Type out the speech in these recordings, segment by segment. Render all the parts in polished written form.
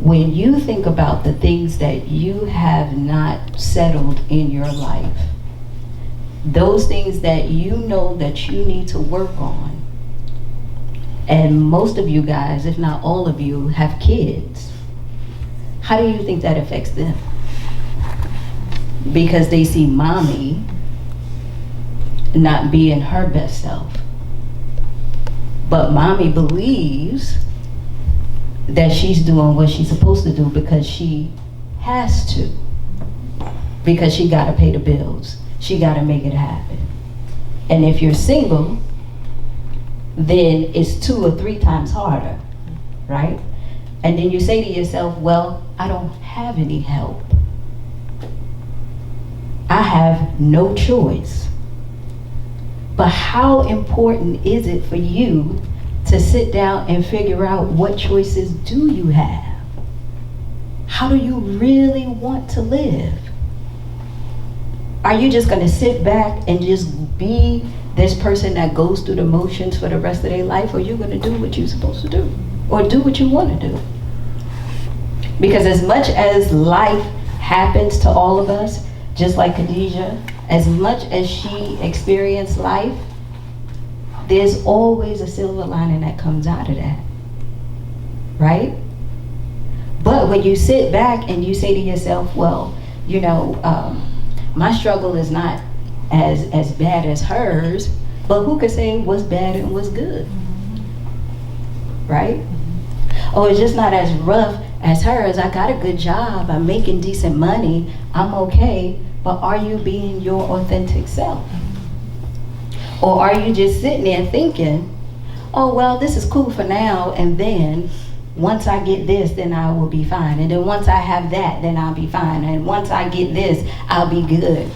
When you think about the things that you have not settled in your life, those things that you know that you need to work on, and most of you guys, if not all of you, have kids, how do you think that affects them? Because they see mommy not being her best self. But mommy believes that she's doing what she's supposed to do because she has to. Because she gotta pay the bills. She gotta make it happen. And if you're single, then it's 2 or 3 times harder, right? And then you say to yourself, well, I don't have any help. I have no choice. But how important is it for you to sit down and figure out what choices do you have? How do you really want to live? Are you just gonna sit back and just be this person that goes through the motions for the rest of their life, or are you gonna do what you're supposed to do? Or do what you wanna do? Because as much as life happens to all of us, just like Khadijah, as much as she experienced life, there's always a silver lining that comes out of that, right? But when you sit back and you say to yourself, well, you know, my struggle is not as bad as hers, but who could say what's bad and what's good, right? Oh, it's just not as rough as hers. I got a good job, I'm making decent money, I'm okay. But are you being your authentic self? Or are you just sitting there thinking, oh, well, this is cool for now, and then once I get this, then I will be fine. And then once I have that, then I'll be fine. And once I get this, I'll be good.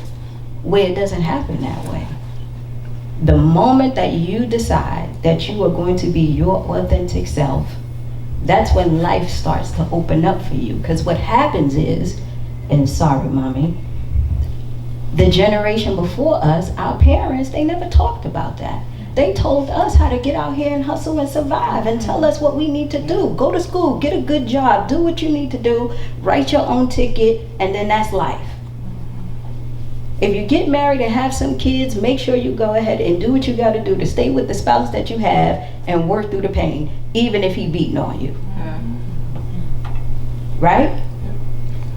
Where it doesn't happen that way. The moment that you decide that you are going to be your authentic self, that's when life starts to open up for you. Because what happens is, and sorry, mommy, the generation before us, our parents, they never talked about that. They told us how to get out here and hustle and survive and tell us what we need to do. Go to school, get a good job, do what you need to do, write your own ticket, and then that's life. If you get married and have some kids, make sure you go ahead and do what you got to do to stay with the spouse that you have and work through the pain, even if he beating on you. Right?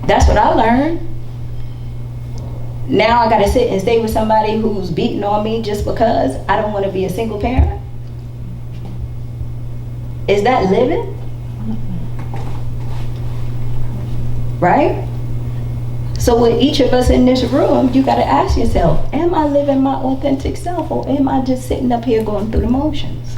That's what I learned. Now I gotta sit and stay with somebody who's beating on me just because I don't want to be a single parent? Is that living? Right? So with each of us in this room, you gotta ask yourself, am I living my authentic self, or am I just sitting up here going through the motions?